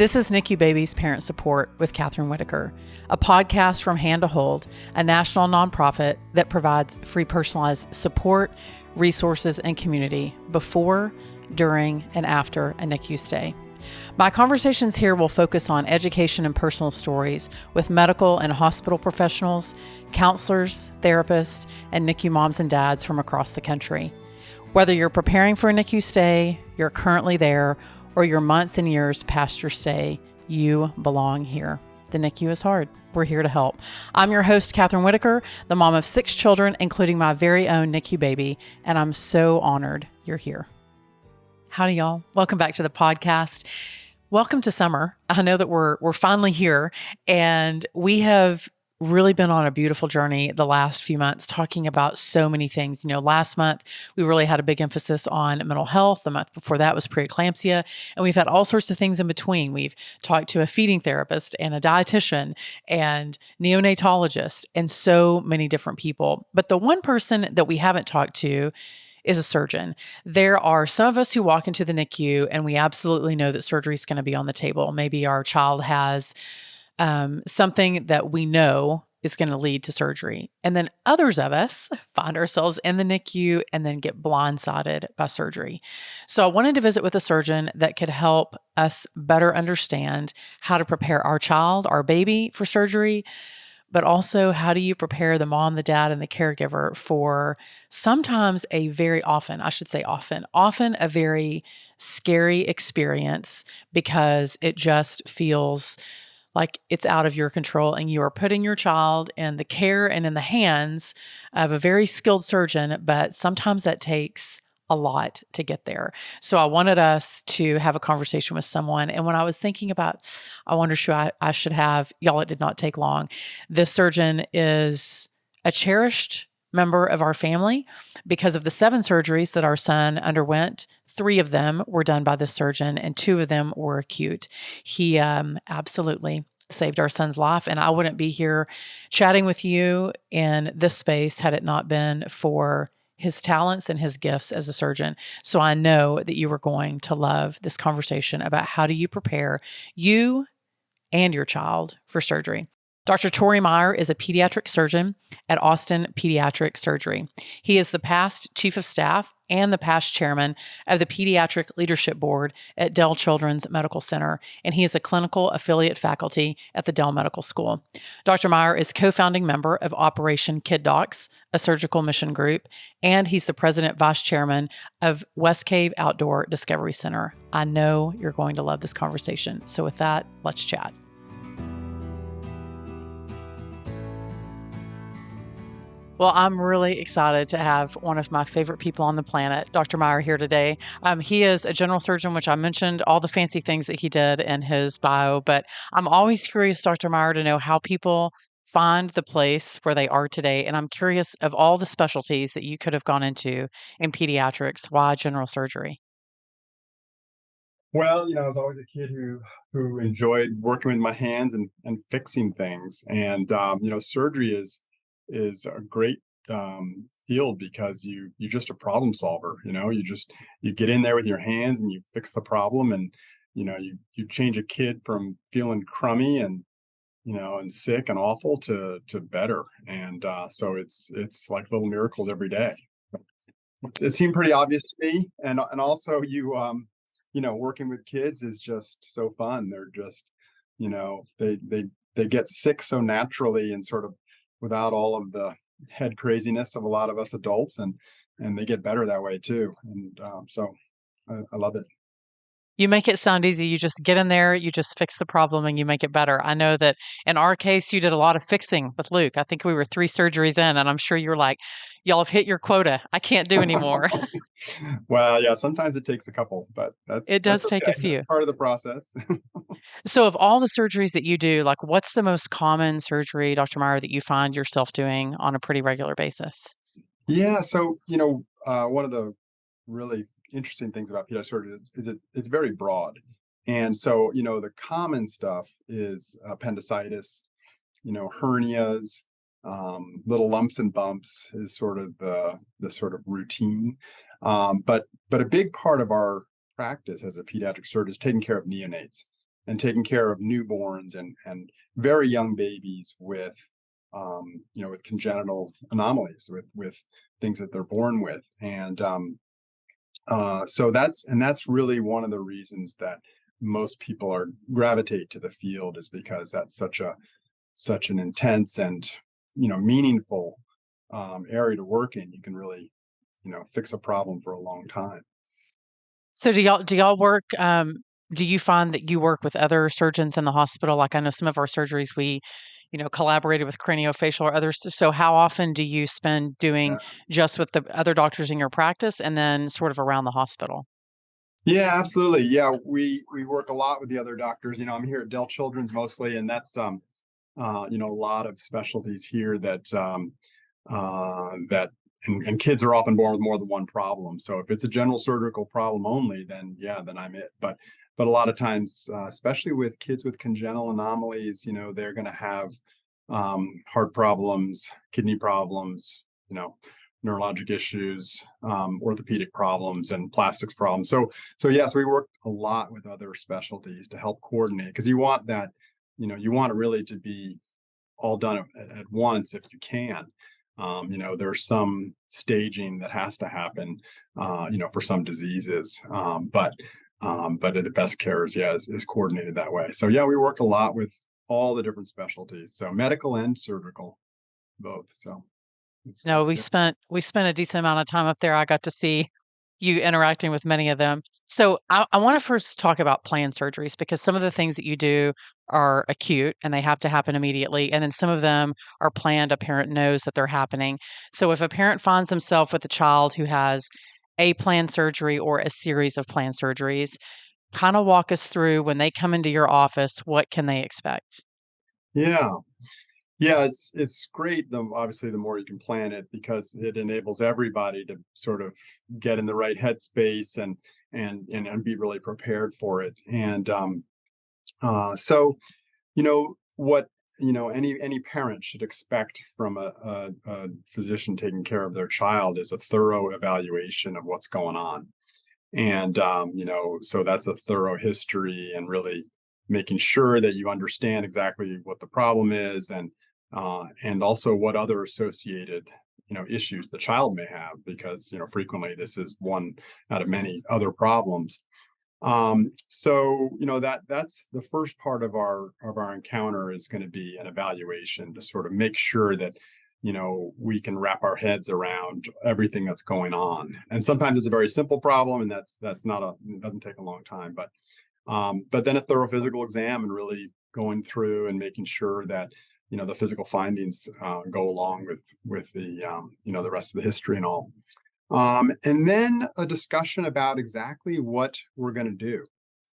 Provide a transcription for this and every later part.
This is NICU Babies Parent Support with Catherine Whitaker, a podcast from Hand to Hold, a national nonprofit that provides free personalized support, resources, and community before, during, and after a NICU stay. My conversations here will focus on education and personal stories with medical and hospital professionals, counselors, therapists, and NICU moms and dads from across the country. Whether you're preparing for a NICU stay, you're currently there, or you're months and years past your stay, you belong here. The NICU is hard. We're here to help. I'm your host, Catherine Whitaker, the mom of 6 children, including my very own NICU baby, and I'm so honored you're here. Howdy, y'all. Welcome back to the podcast. Welcome to summer. I know that we're finally here, and we have really been on a beautiful journey the last few months talking about so many things. Last month we really had a big emphasis on mental health. The month before that was preeclampsia, and we've had all sorts of things in between. We've talked to a feeding therapist and a dietitian and neonatologist and so many different people. But the one person that we haven't talked to is a surgeon. There are some of us who walk into the NICU and we absolutely know that surgery is going to be on the table. Maybe our child has something that we know is going to lead to surgery. And then others of us find ourselves in the NICU and then get blindsided by surgery. So I wanted to visit with a surgeon that could help us better understand how to prepare our child, our baby, for surgery, but also how do you prepare the mom, the dad, and the caregiver for sometimes often a very scary experience because it just feels like it's out of your control and you are putting your child in the care and in the hands of a very skilled surgeon, but sometimes that takes a lot to get there. So I wanted us to have a conversation with someone. And when I was thinking about, I wonder should I should have, y'all, it did not take long. This surgeon is a cherished member of our family because of the 7 surgeries that our son underwent. 3 of them were done by this surgeon and 2 of them were acute. He absolutely saved our son's life. And I wouldn't be here chatting with you in this space had it not been for his talents and his gifts as a surgeon. So I know that you are going to love this conversation about how do you prepare you and your child for surgery. Dr. Tory Meyer is a pediatric surgeon at Austin Pediatric Surgery. He is the past chief of staff and the past chairman of the Pediatric Leadership Board at Dell Children's Medical Center, and he is a clinical affiliate faculty at the Dell Medical School. Dr. Meyer is co-founding member of Operation Kid Docs, a surgical mission group, and he's the president vice chairman of West Cave Outdoor Discovery Center. I know you're going to love this conversation. So with that, let's chat. Well, I'm really excited to have one of my favorite people on the planet, Dr. Meyer, here today. He is a general surgeon, which I mentioned all the fancy things that he did in his bio, but I'm always curious, Dr. Meyer, to know how people find the place where they are today. And I'm curious of all the specialties that you could have gone into in pediatrics, why general surgery? Well, I was always a kid who enjoyed working with my hands and fixing things. And surgery is a great field because you're just a problem solver. You get in there with your hands and you fix the problem, and you change a kid from feeling crummy and sick and awful to better. And so it's like little miracles every day. It seemed pretty obvious to me, and also working with kids is just so fun. They're just they get sick so naturally and sort of without all of the head craziness of a lot of us adults, and they get better that way too. And so I love it. You make it sound easy. You just get in there, you just fix the problem, and you make it better. I know that in our case, you did a lot of fixing with Luke. I think we were 3 surgeries in, and I'm sure you're like, y'all have hit your quota. I can't do anymore. Well, yeah, sometimes it takes a couple, but It that's does take a okay. That's few. part of the process. So of all the surgeries that you do, like what's the most common surgery, Dr. Meyer, that you find yourself doing on a pretty regular basis? Yeah, so one of the really interesting things about pediatric surgery is it's very broad. And so, the common stuff is appendicitis, hernias, little lumps and bumps is sort of the sort of routine. But a big part of our practice as a pediatric surgeon is taking care of neonates. and taking care of newborns and very young babies with with congenital anomalies, with things that they're born with. And so that's really one of the reasons that most people are gravitate to the field, is because that's such an intense and meaningful area to work in. You can really fix a problem for a long time. So do y'all work, do you find that you work with other surgeons in the hospital? Like I know some of our surgeries we, collaborated with craniofacial or others. So how often do you spend doing Yeah. just with the other doctors in your practice and then sort of around the hospital? Yeah, absolutely. Yeah, we work a lot with the other doctors. I'm here at Dell Children's mostly, and that's a lot of specialties here that and kids are often born with more than one problem. So if it's a general surgical problem only, then yeah, then I'm it. But a lot of times, especially with kids with congenital anomalies, they're going to have heart problems, kidney problems, neurologic issues, orthopedic problems, and plastics problems. So yes, we work a lot with other specialties to help coordinate, because you want that, you want it really to be all done at once if you can. There's some staging that has to happen, for some diseases, but the best care is coordinated that way. So yeah, we work a lot with all the different specialties, so medical and surgical, both. So No, it's we good. spent a decent amount of time up there. I got to see you interacting with many of them. So I want to first talk about planned surgeries because some of the things that you do are acute and they have to happen immediately. And then some of them are planned. A parent knows that they're happening. So if a parent finds himself with a child who has a planned surgery or a series of planned surgeries, kind of walk us through when they come into your office, what can they expect? Yeah. Yeah, it's great. Obviously, the more you can plan it, because it enables everybody to sort of get in the right headspace and be really prepared for it. And so what any parent should expect from a physician taking care of their child is a thorough evaluation of what's going on. And so that's a thorough history, and really making sure that you understand exactly what the problem is, and also what other associated issues the child may have, because frequently this is one out of many other problems. So that's the first part of our encounter, is going to be an evaluation to sort of make sure that we can wrap our heads around everything that's going on. And sometimes it's a very simple problem, and that's not a it doesn't take a long time. But then a thorough physical exam, and really going through and making sure that the physical findings go along with the rest of the history and all. And then a discussion about exactly what we're going to do.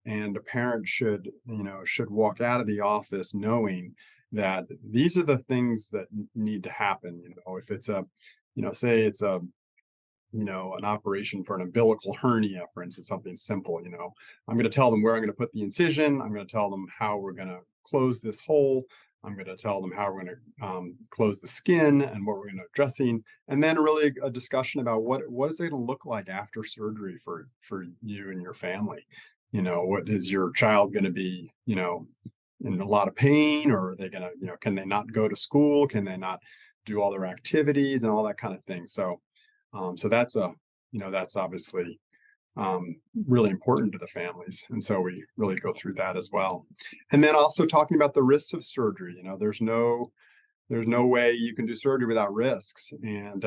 And a parent should walk out of the office knowing that these are the things that need to happen. If it's say it's an operation for an umbilical hernia, for instance, something simple. I'm going to tell them where I'm going to put the incision. I'm going to tell them how we're going to close this hole. I'm going to tell them how we're going to close the skin, and what we're going to dressing, and then really a discussion about what is it going to look like after surgery for you and your family. What is your child going to be, in a lot of pain, or are they going to, can they not go to school? Can they not do all their activities and all that kind of thing? So that's obviously really important to the families, and so we really go through that as well. And then also talking about the risks of surgery. There's no way you can do surgery without risks, and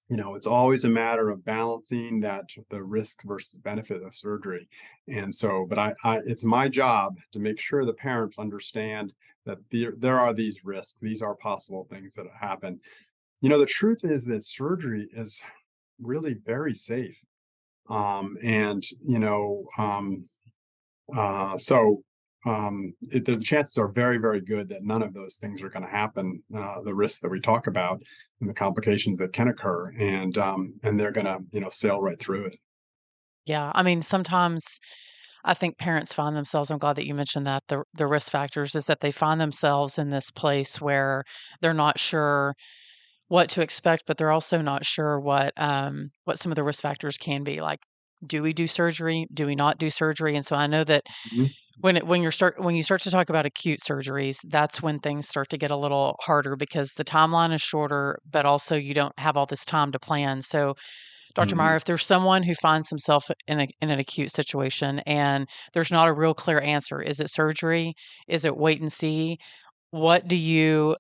it's always a matter of balancing the risk versus benefit of surgery. And so, but it's my job to make sure the parents understand that there are these risks, these are possible things that happen. The truth is that surgery is really very safe. And so the chances are very, very good that none of those things are going to happen. The risks that we talk about and the complications that can occur, and they're going to sail right through it. Yeah, I mean, sometimes I think parents find themselves, I'm glad that you mentioned that, the risk factors is that they find themselves in this place where they're not sure what to expect, but they're also not sure what some of the risk factors can be. Like, do we do surgery? Do we not do surgery? And so I know that Mhm. when you start to talk about acute surgeries, that's when things start to get a little harder because the timeline is shorter, but also you don't have all this time to plan. So, Dr. Meyer, Mhm. if there's someone who finds himself in an acute situation and there's not a real clear answer, is it surgery? Is it wait and see? How do you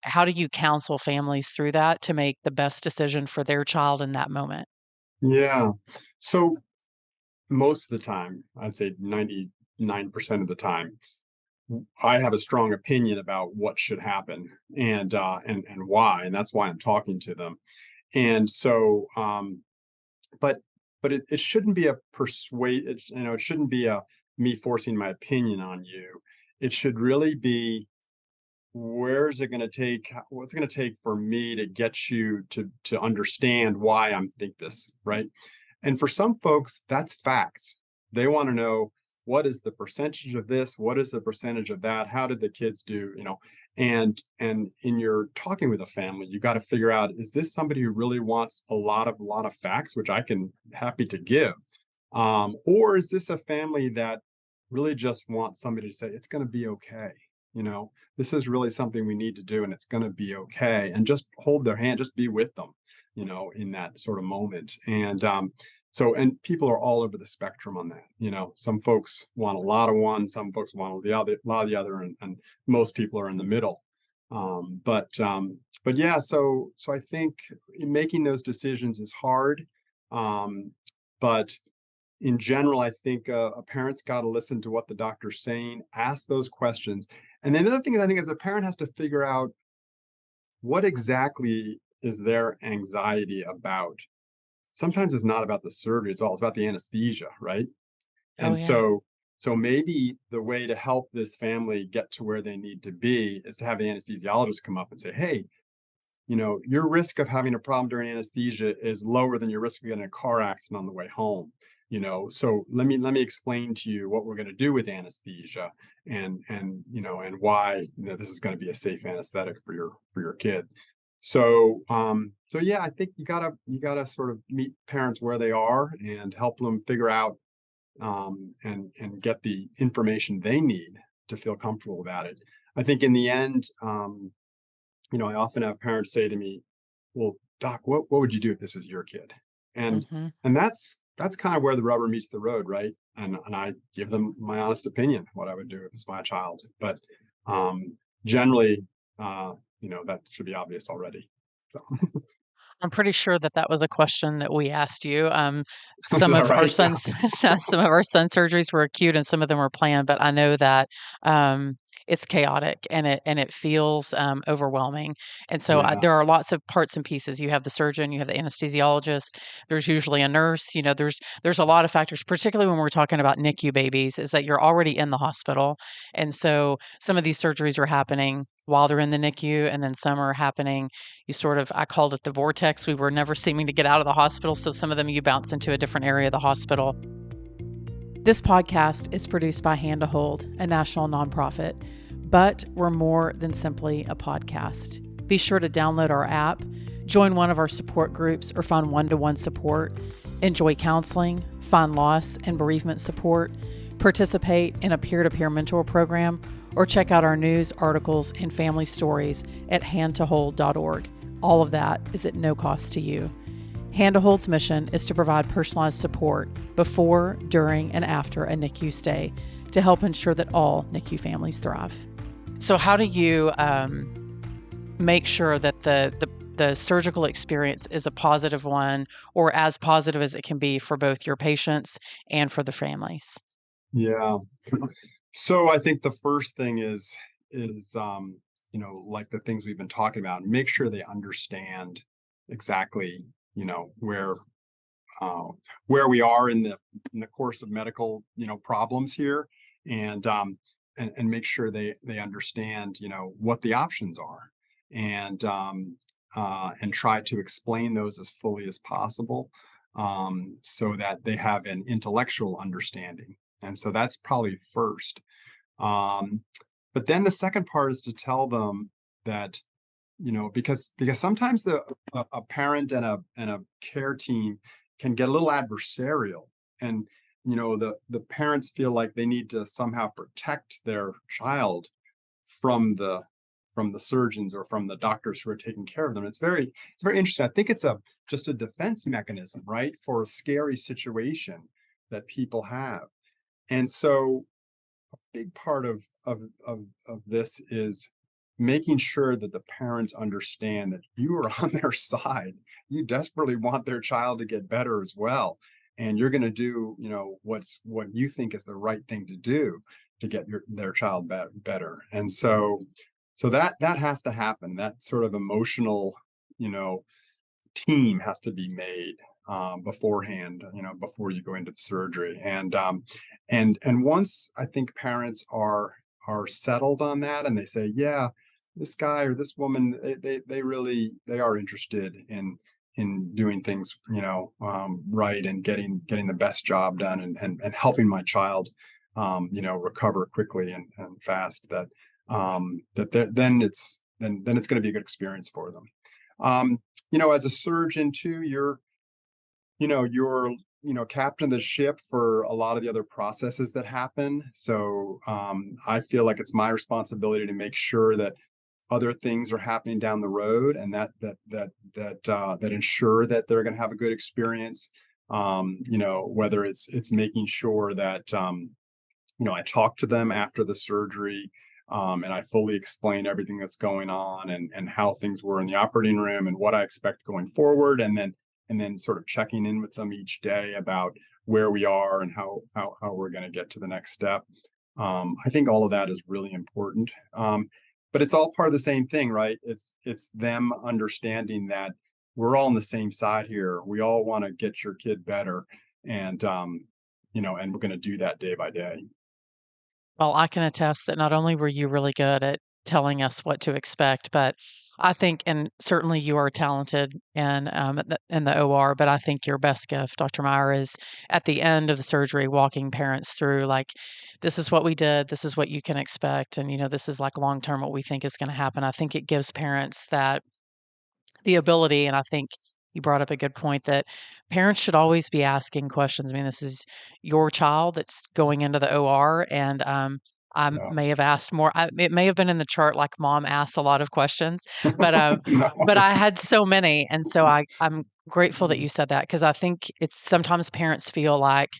counsel families through that to make the best decision for their child in that moment? Yeah. So most of the time, I'd say 99% of the time, I have a strong opinion about what should happen and why, and that's why I'm talking to them. And so, but it shouldn't be a it shouldn't be a me forcing my opinion on you. It should really be, where's it going to take what's it going to take for me to get you to understand why I'm think this, right? And for some folks, that's facts. They want to know, what is the percentage of this, what is the percentage of that, how did the kids do, and in your talking with a family, you got to figure out, is this somebody who really wants a lot of facts, which I can happy to give, or is this a family that really just wants somebody to say it's going to be okay, you know this is really something we need to do and it's going to be okay, and just hold their hand, just be with them, in that sort of moment. And people are all over the spectrum on that. Some folks want a lot of one, some folks want a lot of the other, and most people are in the middle. But yeah, so I think making those decisions is hard. Um, but in general, I think a parent's got to listen to what the doctor's saying, ask those questions. And then the other thing is, I think, as a parent has to figure out what exactly is their anxiety about. Sometimes it's not about the surgery, it's about the anesthesia, right? Oh, And yeah. so maybe the way to help this family get to where they need to be is to have the anesthesiologist come up and say, hey, your risk of having a problem during anesthesia is lower than your risk of getting a car accident on the way home. So let me explain to you what we're going to do with anesthesia, and why this is going to be a safe anesthetic for your kid. So yeah, I think you gotta sort of meet parents where they are and help them figure out, and get the information they need to feel comfortable about it. I think in the end, I often have parents say to me, "Well, doc, what would you do if this was your kid?" And Mhm. and that's kind of where the rubber meets the road, right? And I give them my honest opinion, what I would do if it's my child. But generally, that should be obvious already. So, I'm pretty sure that that was a question that we asked you. is Some that of our right? Yeah. son's some of our son's surgeries were acute and some of them were planned, but I know that um, it's chaotic and it feels overwhelming. And so Yeah. there are lots of parts and pieces. You have the surgeon, you have the anesthesiologist. There's usually a nurse. There's a lot of factors, particularly when we're talking about NICU babies, is that you're already in the hospital, and so some of these surgeries are happening while they're in the NICU, and then some are happening, I called it the vortex. We were never seeming to get out of the hospital. So some of them you bounce into a different area of the hospital. This podcast is produced by Hand to Hold, a national nonprofit, but we're more than simply a podcast. Be sure to download our app, join one of our support groups, or find one-to-one support, enjoy counseling, find loss and bereavement support, participate in a peer-to-peer mentor program, or check out our news, articles, and family stories at handtohold.org. All of that is at no cost to you. Hand to Hold's mission is to provide personalized support before, during, and after a NICU stay to help ensure that all NICU families thrive. So, how do you make sure that the surgical experience is a positive one, or as positive as it can be for both your patients and for the families? Yeah. So I think the first thing is like the things we've been talking about, make sure they understand exactly, uh, where we are in the course of medical, problems here, and make sure they understand, what the options are, and try to explain those as fully as possible, so that they have an intellectual understanding. And so that's probably first. Um, but then the second part is to tell them that, because sometimes a parent and a care team can get a little adversarial, and the parents feel like they need to somehow protect their child from the surgeons or from the doctors who are taking care of them. It's very interesting. I think it's a just a defense mechanism, right, for a scary situation that people have. And so big part of this is making sure that the parents understand that you are on their side. You desperately want their child to get better as well, and you're going to do what you think is the right thing to do to get their child better. And so that has to happen. That sort of emotional you know team has to be made beforehand, before you go into the surgery. And once I think parents are settled on that, and they say, yeah, this guy or this woman, they really they are interested in doing things, right, and getting the best job done, and helping my child, recover quickly and fast. Then it's going to be a good experience for them. As a surgeon too, you're captain of the ship for a lot of the other processes that happen. So I feel like it's my responsibility to make sure that other things are happening down the road, and that ensure that they're going to have a good experience. Whether it's making sure that I talk to them after the surgery, and I fully explain everything that's going on, and how things were in the operating room and what I expect going forward, and then sort of checking in with them each day about where we are and how we're going to get to the next step. I think all of that is really important. But it's all part of the same thing, right? It's them understanding that we're all on the same side here. We all want to get your kid better, and we're going to do that day by day. Well, I can attest that not only were you really good at telling us what to expect, but I think, and certainly you are talented in the OR, but I think your best gift, Dr. Meyer, is at the end of the surgery, walking parents through like, this is what we did, this is what you can expect, and this is like long term what we think is going to happen. I think it gives parents that the ability, and I think you brought up a good point that parents should always be asking questions. I mean, this is your child that's going into the OR, and I Yeah. may have asked more. It may have been in the chart like mom asks a lot of questions, but No. but I had so many, and so I'm grateful that you said that because I think it's sometimes parents feel like,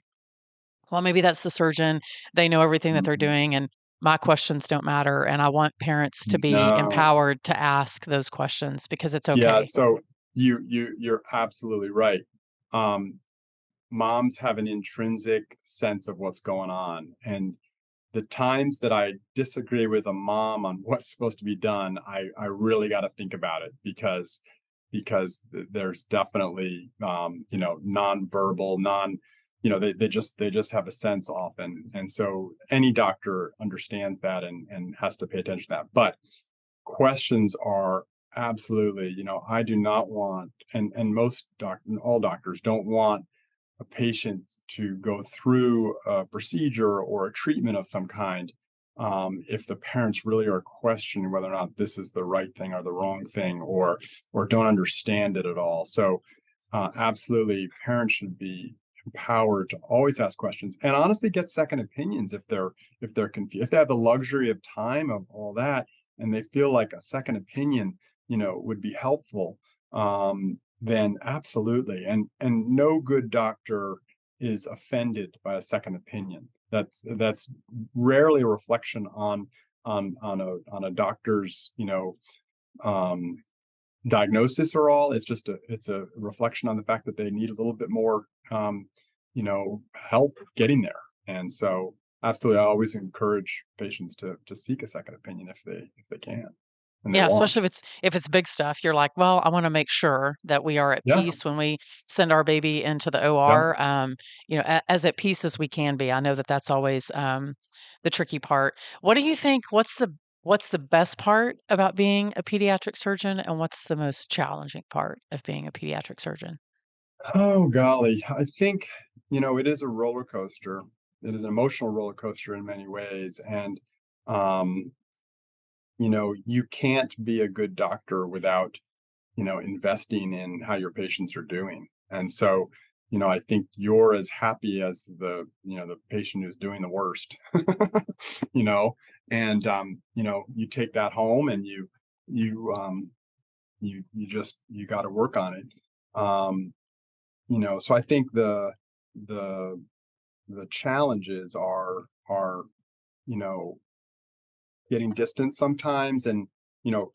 well, maybe that's the surgeon. They know everything that they're Mhm. doing, and my questions don't matter. And I want parents to be No. empowered to ask those questions because it's Yeah, okay. so you're absolutely right. Um, Moms have an intrinsic sense of what's going on, and the times that I disagree with a mom on what's supposed to be done, I really got to think about it, because there's definitely nonverbal, they just have a sense often, and so any doctor understands that, and has to pay attention to that. But questions are absolutely, I do not want, and all doctors don't want a patient to go through a procedure or a treatment of some kind, if the parents really are questioning whether or not this is the right thing or the wrong thing, or don't understand it at all. So absolutely, parents should be empowered to always ask questions, and honestly get second opinions if they're confused, if they have the luxury of time of all that, and they feel like a second opinion would be helpful. Then absolutely, and no good doctor is offended by a second opinion. That's rarely a reflection on a doctor's um diagnosis or all. It's a reflection on the fact that they need a little bit more help getting there. And so absolutely, I always encourage patients to seek a second opinion if they can and they Yeah, want. especially if it's big stuff. You're like, well, I want to make sure that we are at Yeah. peace when we send our baby into the Yeah. OR. As at peace as we can be. I know that that's always the tricky part. What do you think? What's the best part about being a pediatric surgeon, and what's the most challenging part of being a pediatric surgeon? Oh golly, I think it is a roller coaster. It is an emotional roller coaster in many ways, and um, you can't be a good doctor without investing in how your patients are doing. And so I think you're as happy as the patient who's doing the worst, you know, and, you take that home and you, you got to work on it. Um, so I think the, the challenges are, you know, getting distance sometimes. And, you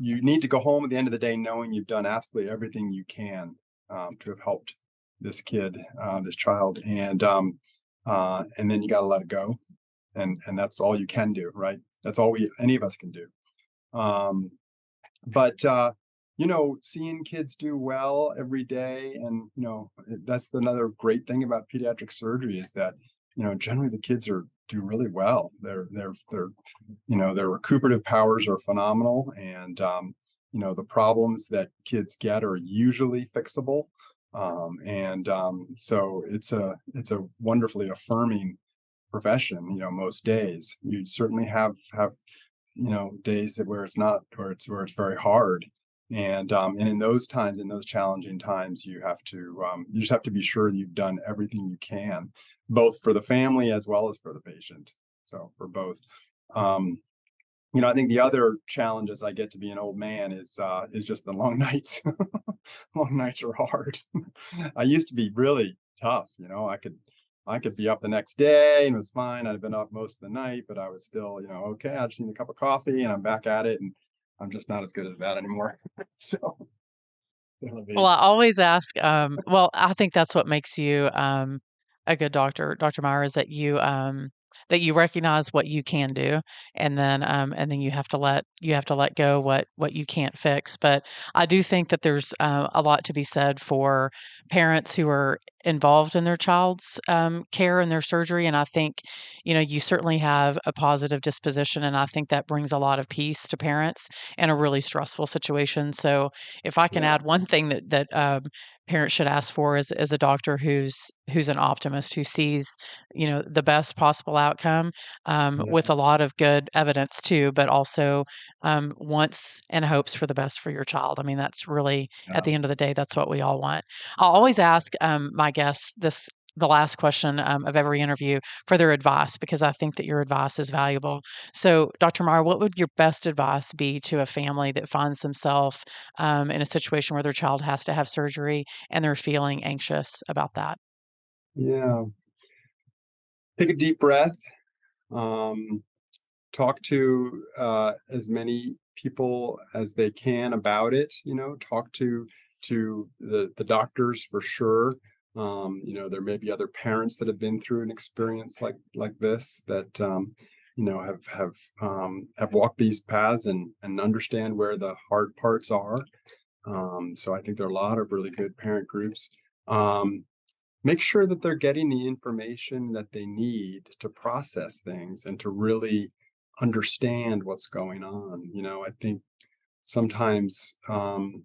need to go home at the end of the day knowing you've done absolutely everything you can to have helped this kid, this child. And then you got to let it go. And that's all you can do, right? That's all any of us can do. Um, but seeing kids do well every day, and that's another great thing about pediatric surgery, is that generally the kids do really well. Their recuperative powers are phenomenal, and the problems that kids get are usually fixable. So it's a wonderfully affirming profession. Most days you certainly have days where it's not, where it's very hard. And in those times, in those challenging times, you just have to be sure you've done everything you can, both for the family as well as for the patient. So for both. um I think the other challenge as I get to be an old man is just the long nights. Long nights are hard. I used to be really tough. I could be up the next day and it was fine. I'd been up most of the night, but I was still, okay, I just need a cup of coffee and I'm back at it. And I'm just not as good as that anymore. So it'll Well, be, I always ask, well, I think that's what makes you a good doctor, Dr. Meyer, is that you recognize what you can do, and then you have to let go what you can't fix. But I do think that there's a lot to be said for parents who are involved in their child's care and their surgery. And I think, you certainly have a positive disposition, and I think that brings a lot of peace to parents in a really stressful situation. So if I can yeah, add one thing that parents should ask for is a doctor who's an optimist, who sees the best possible outcome, yeah, with a lot of good evidence too, but also wants and hopes for the best for your child. I mean, that's really, at yeah, the end of the day, that's what we all want. I'll always ask my guests the last question of every interview for their advice, because I think that your advice is valuable. So, Dr. Meyer, what would your best advice be to a family that finds themselves in a situation where their child has to have surgery and they're feeling anxious about that? yeah. Take a deep breath. Um, Talk to as many people as they can about it. Talk to the doctors for sure. There may be other parents that have been through an experience like this, that have walked these paths and understand where the hard parts are. So I think there are a lot of really good parent groups. Make sure that they're getting the information that they need to process things and to really understand what's going on. I think sometimes, the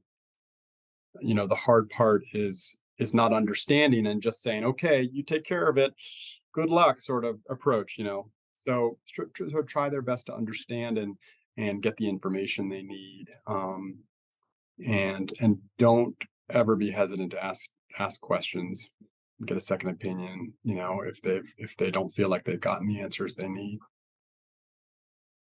hard part is not understanding and just saying, okay, you take care of it, good luck, sort of approach. So try their best to understand and get the information they need. And don't ever be hesitant to ask questions, get a second opinion, if they don't feel like they've gotten the answers they need.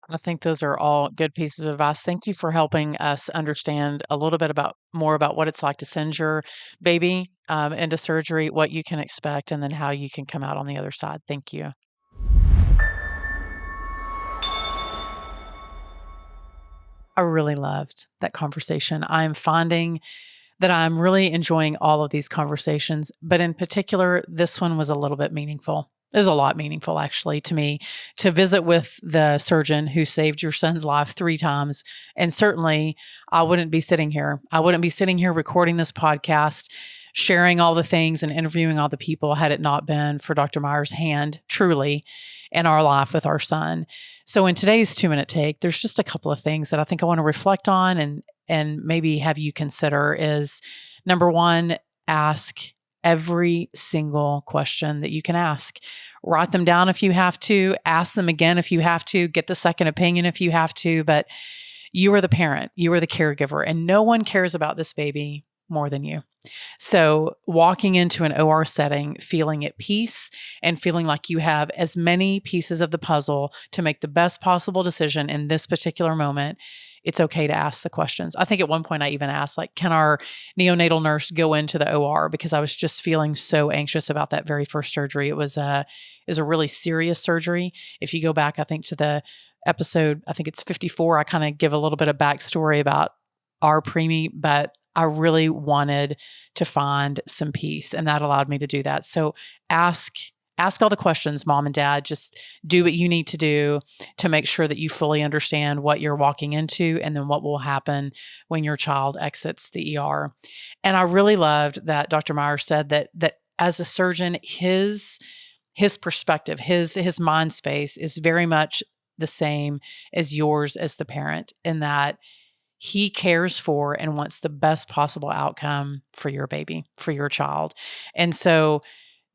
I think those are all good pieces of advice. Thank you for helping us understand a little bit more about what it's like to send your baby into surgery, what you can expect, and then how you can come out on the other side. Thank you. I really loved that conversation. I'm finding that I'm really enjoying all of these conversations, but in particular, this one was a little bit meaningful. It was a lot meaningful, actually, to me, to visit with the surgeon who saved your son's life 3 times. And certainly, I wouldn't be sitting here. I wouldn't be sitting here recording this podcast, sharing all the things and interviewing all the people, had it not been for Dr. Meyer's hand, truly, in our life with our son. So, in today's 2-minute take, there's just a couple of things that I think I want to reflect on and maybe have you consider. Is number one, ask every single question that you can ask. Write them down if you have to, ask them again if you have to, get the second opinion if you have to. But you are the parent, you are the caregiver, and no one cares about this baby more than you. So walking into an OR setting, feeling at peace and feeling like you have as many pieces of the puzzle to make the best possible decision in this particular moment, it's okay to ask the questions. I think at one point I even asked, like, can our neonatal nurse go into the OR? Because I was just feeling so anxious about that very first surgery. It was a really serious surgery. If you go back, I think to the episode, I think it's 54, I kind of give a little bit of backstory about our preemie, but I really wanted to find some peace, and that allowed me to do that. So ask all the questions, mom and dad. Just do what you need to do to make sure that you fully understand what you're walking into and then what will happen when your child exits the ER. And I really loved that Dr. Meyer said that as a surgeon, his perspective, his mind space is very much the same as yours as the parent, in that he cares for and wants the best possible outcome for your baby, for your child. And so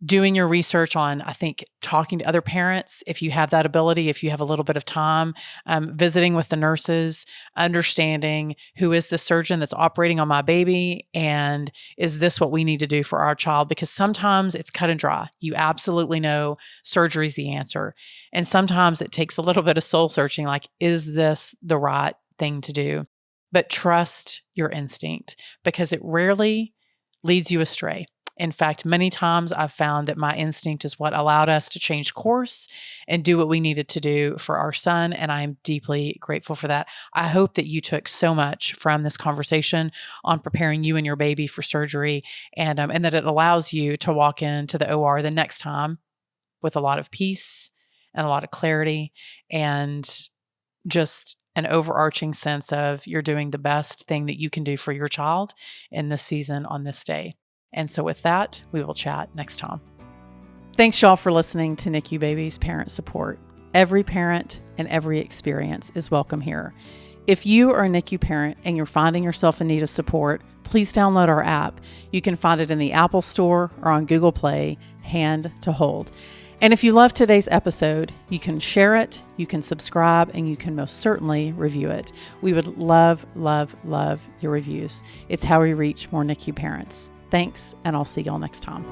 doing your research on, I think, talking to other parents, if you have that ability, if you have a little bit of time, visiting with the nurses, understanding who is the surgeon that's operating on my baby, and is this what we need to do for our child? Because sometimes it's cut and dry. You absolutely know surgery is the answer. And sometimes it takes a little bit of soul searching, like, is this the right thing to do? But trust your instinct, because it rarely leads you astray. In fact, many times I've found that my instinct is what allowed us to change course and do what we needed to do for our son. And I am deeply grateful for that. I hope that you took so much from this conversation on preparing you and your baby for surgery, and that it allows you to walk into the OR the next time with a lot of peace and a lot of clarity, and just an overarching sense of you're doing the best thing that you can do for your child in this season on this day. And so with that, we will chat next time. Thanks, y'all, for listening to NICU Babies Parent Support. Every parent and every experience is welcome here. If you are a NICU parent and you're finding yourself in need of support, please download our app. You can find it in the Apple Store or on Google Play, Hand to Hold. And if you love today's episode, you can share it, you can subscribe, and you can most certainly review it. We would love, love, love your reviews. It's how we reach more NICU parents. Thanks, and I'll see y'all next time.